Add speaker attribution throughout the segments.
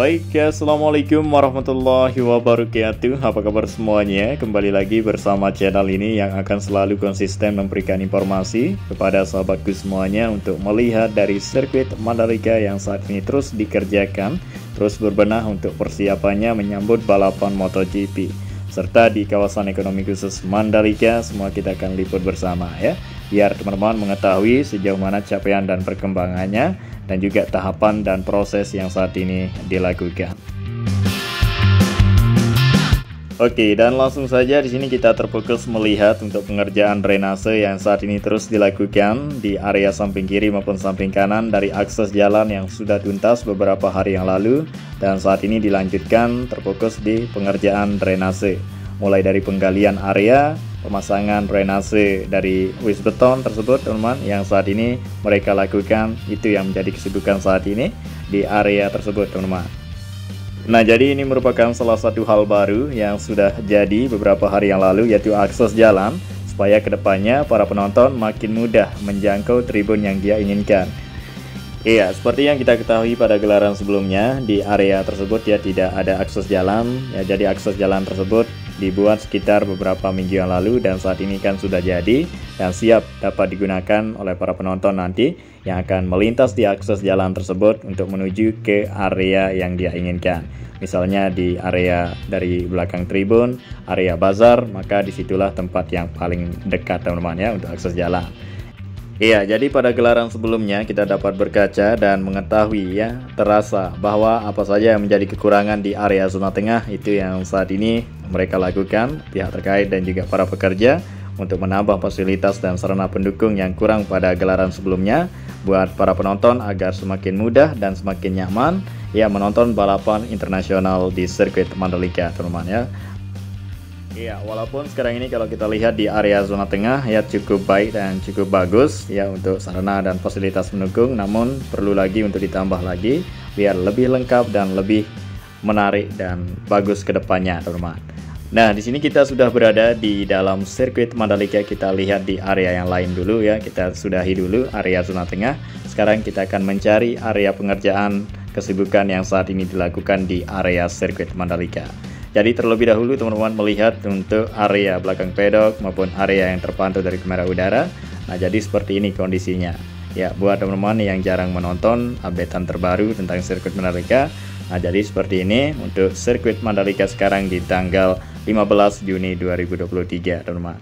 Speaker 1: Baik ya, Assalamualaikum warahmatullahi wabarakatuh. Apa kabar semuanya? Kembali lagi bersama channel ini yang akan selalu konsisten memberikan informasi kepada sahabatku semuanya untuk melihat dari sirkuit Mandalika yang saat ini terus dikerjakan, terus berbenah untuk persiapannya menyambut balapan MotoGP. Serta di kawasan ekonomi khusus Mandalika, semua kita akan liput bersama ya, biar teman-teman mengetahui sejauh mana capaian dan perkembangannya, dan juga tahapan dan proses yang saat ini dilakukan. Oke, dan langsung saja di sini kita terfokus melihat untuk pengerjaan drainase yang saat ini terus dilakukan di area samping kiri maupun samping kanan dari akses jalan yang sudah tuntas beberapa hari yang lalu, dan saat ini dilanjutkan terfokus di pengerjaan drainase. Mulai dari penggalian area, pemasangan drainase dari wis beton tersebut teman-teman yang saat ini mereka lakukan, itu yang menjadi kesibukan saat ini di area tersebut teman-teman. Nah, jadi ini merupakan salah satu hal baru yang sudah jadi beberapa hari yang lalu, yaitu akses jalan supaya kedepannya para penonton makin mudah menjangkau tribun yang dia inginkan. Iya, seperti yang kita ketahui pada gelaran sebelumnya, di area tersebut ya tidak ada akses jalan ya, jadi akses jalan tersebut dibuat sekitar beberapa minggu yang lalu, dan saat ini kan sudah jadi dan siap dapat digunakan oleh para penonton nanti yang akan melintas di akses jalan tersebut untuk menuju ke area yang dia inginkan. Misalnya di area dari belakang tribun, area bazar, maka disitulah tempat yang paling dekat teman-teman ya untuk akses jalan. Iya, jadi pada gelaran sebelumnya kita dapat berkaca dan mengetahui ya, terasa bahwa apa saja yang menjadi kekurangan di area zona tengah itu yang saat ini mereka lakukan, pihak terkait dan juga para pekerja, untuk menambah fasilitas dan sarana pendukung yang kurang pada gelaran sebelumnya buat para penonton agar semakin mudah dan semakin nyaman ya menonton balapan internasional di sirkuit Mandalika teman-teman ya. Iya, walaupun sekarang ini kalau kita lihat di area zona tengah ya cukup baik dan cukup bagus ya untuk sarana dan fasilitas pendukung, namun perlu lagi untuk ditambah lagi biar lebih lengkap dan lebih menarik dan bagus ke depannya teman-teman. Nah, di sini kita sudah berada di dalam sirkuit Mandalika. Kita lihat di area yang lain dulu ya. Kita sudahi dulu area zona tengah. Sekarang kita akan mencari area pengerjaan kesibukan yang saat ini dilakukan di area sirkuit Mandalika. Jadi terlebih dahulu teman-teman melihat untuk area belakang pedok maupun area yang terpantau dari kamera udara. Nah, jadi seperti ini kondisinya. Ya, buat teman-teman yang jarang menonton updatean terbaru tentang sirkuit Mandalika. Nah, jadi seperti ini untuk sirkuit Mandalika sekarang di tanggal 15 Juni 2023, teman-teman.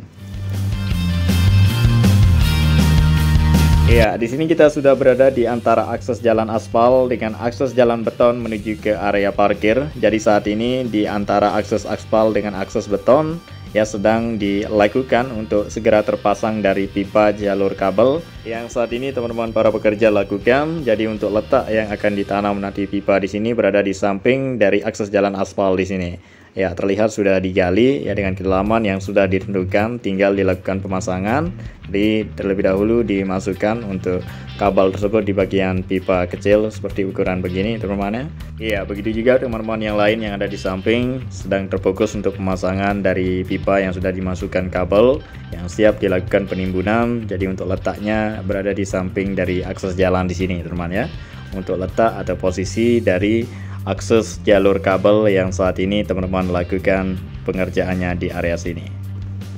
Speaker 1: Ya, di sini kita sudah berada di antara akses jalan aspal dengan akses jalan beton menuju ke area parkir. Jadi saat ini di antara akses aspal dengan akses beton ya sedang dilakukan untuk segera terpasang dari pipa jalur kabel yang saat ini teman-teman para pekerja lakukan. Jadi untuk letak yang akan ditanam nanti pipa di sini berada di samping dari akses jalan aspal di sini. Ya, terlihat sudah digali ya dengan kedalaman yang sudah ditentukan, tinggal dilakukan pemasangan. Jadi terlebih dahulu dimasukkan untuk kabel tersebut di bagian pipa kecil seperti ukuran begini teman-teman ya. Iya, begitu juga teman-teman yang lain yang ada di samping sedang terfokus untuk pemasangan dari pipa yang sudah dimasukkan kabel yang siap dilakukan penimbunan. Jadi untuk letaknya berada di samping dari akses jalan di sini teman-teman ya. Untuk letak atau posisi dari akses jalur kabel yang saat ini teman-teman lakukan pengerjaannya di area sini.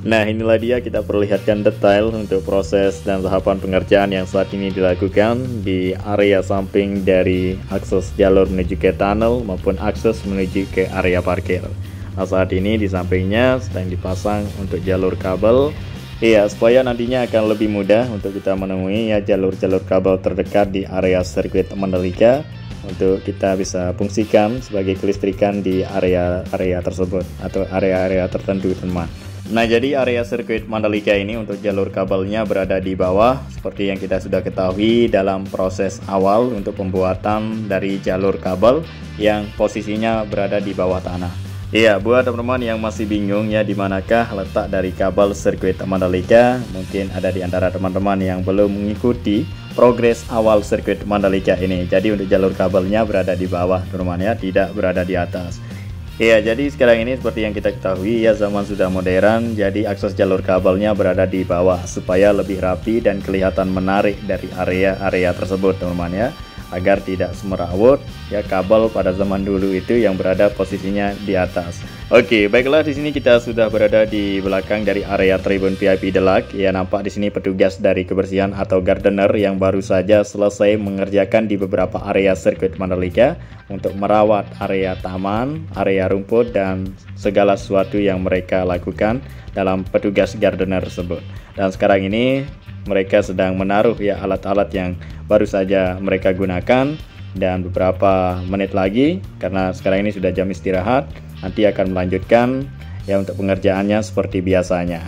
Speaker 1: Nah, inilah dia kita perlihatkan detail untuk proses dan tahapan pengerjaan yang saat ini dilakukan di area samping dari akses jalur menuju ke tunnel maupun akses menuju ke area parkir. Nah, saat ini di sampingnya sedang dipasang untuk jalur kabel. Iya, supaya nantinya akan lebih mudah untuk kita menemui ya jalur-jalur kabel terdekat di area sirkuit Mandalika untuk kita bisa fungsikan sebagai kelistrikan di area-area tersebut atau area-area tertentu teman-teman. Nah, jadi area sirkuit Mandalika ini untuk jalur kabelnya berada di bawah seperti yang kita sudah ketahui dalam proses awal untuk pembuatan dari jalur kabel yang posisinya berada di bawah tanah. Iya, buat teman-teman yang masih bingung ya di manakah letak dari kabel sirkuit Mandalika, mungkin ada di antara teman-teman yang belum mengikuti progres awal sirkuit Mandalika ini. Jadi untuk jalur kabelnya berada di bawah teman-teman ya, tidak berada di atas. Iya, jadi sekarang ini seperti yang kita ketahui ya, zaman sudah modern, jadi akses jalur kabelnya berada di bawah supaya lebih rapi dan kelihatan menarik dari area-area tersebut teman-teman ya. agar tidak semerawut ya kabel pada zaman dulu itu yang berada posisinya di atas. Oke, baiklah, di sini kita sudah berada di belakang dari area Tribun VIP Deluxe. Ya, nampak di sini petugas dari kebersihan atau gardener yang baru saja selesai mengerjakan di beberapa area sirkuit Mandalika untuk merawat area taman, area rumput dan segala sesuatu yang mereka lakukan dalam petugas gardener tersebut. Dan sekarang ini mereka sedang menaruh ya alat-alat yang baru saja mereka gunakan, dan beberapa menit lagi karena sekarang ini sudah jam istirahat, nanti akan melanjutkan ya untuk pengerjaannya seperti biasanya.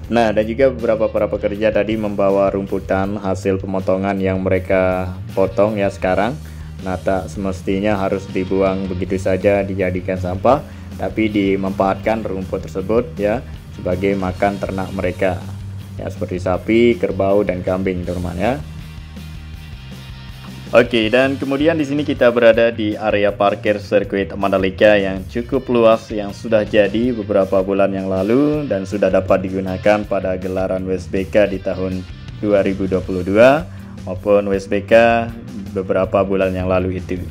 Speaker 1: Nah, dan juga beberapa para pekerja tadi membawa rumputan hasil pemotongan yang mereka potong ya sekarang. Nah, tak semestinya harus dibuang begitu saja dijadikan sampah, tapi dimanfaatkan rumput tersebut ya sebagai makan ternak mereka. Ya, seperti sapi, kerbau, dan kambing, teman-teman ya. Oke, dan kemudian di sini kita berada di area parkir sirkuit Mandalika yang cukup luas, yang sudah jadi beberapa bulan yang lalu dan sudah dapat digunakan pada gelaran WSBK di tahun 2022 maupun WSBK beberapa bulan yang lalu itu.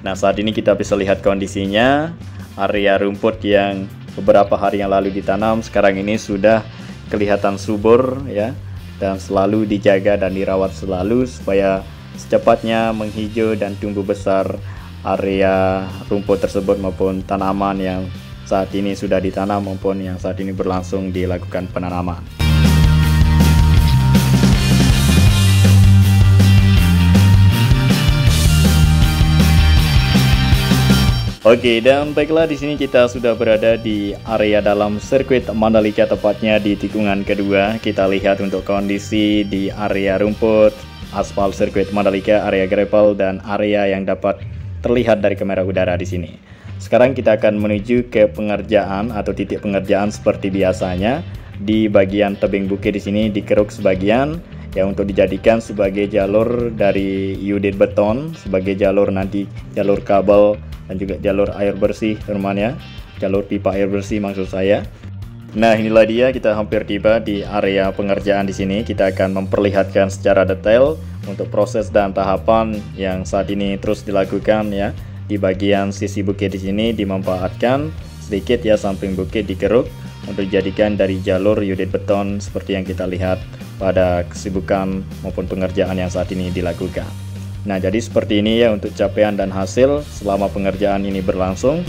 Speaker 1: Nah, saat ini kita bisa lihat kondisinya. Area rumput yang beberapa hari yang lalu ditanam sekarang ini sudah kelihatan subur ya, dan selalu dijaga dan dirawat selalu supaya secepatnya menghijau dan tumbuh besar area rumput tersebut maupun tanaman yang saat ini sudah ditanam maupun yang saat ini berlangsung dilakukan penanaman. Oke, dan baiklah, di sini kita sudah berada di area dalam sirkuit Mandalika, tepatnya di tikungan kedua. Kita lihat untuk kondisi di area rumput, aspal sirkuit Mandalika, area gravel, dan area yang dapat terlihat dari kamera udara di sini. Sekarang kita akan menuju ke pengerjaan atau titik pengerjaan seperti biasanya. Di bagian tebing bukit di sini dikeruk sebagian ya untuk dijadikan sebagai jalur dari unit beton, sebagai jalur nanti jalur kabel dan juga jalur air bersih, teman ya, jalur pipa air bersih maksud saya. Nah, inilah dia, kita hampir tiba di area pengerjaan di sini. Kita akan memperlihatkan secara detail untuk proses dan tahapan yang saat ini terus dilakukan ya. Di bagian sisi bukit di sini dimanfaatkan sedikit ya, samping bukit dikeruk untuk dijadikan dari jalur unit beton seperti yang kita lihat pada kesibukan maupun pengerjaan yang saat ini dilakukan. Nah, jadi seperti ini ya untuk capaian dan hasil selama pengerjaan ini berlangsung.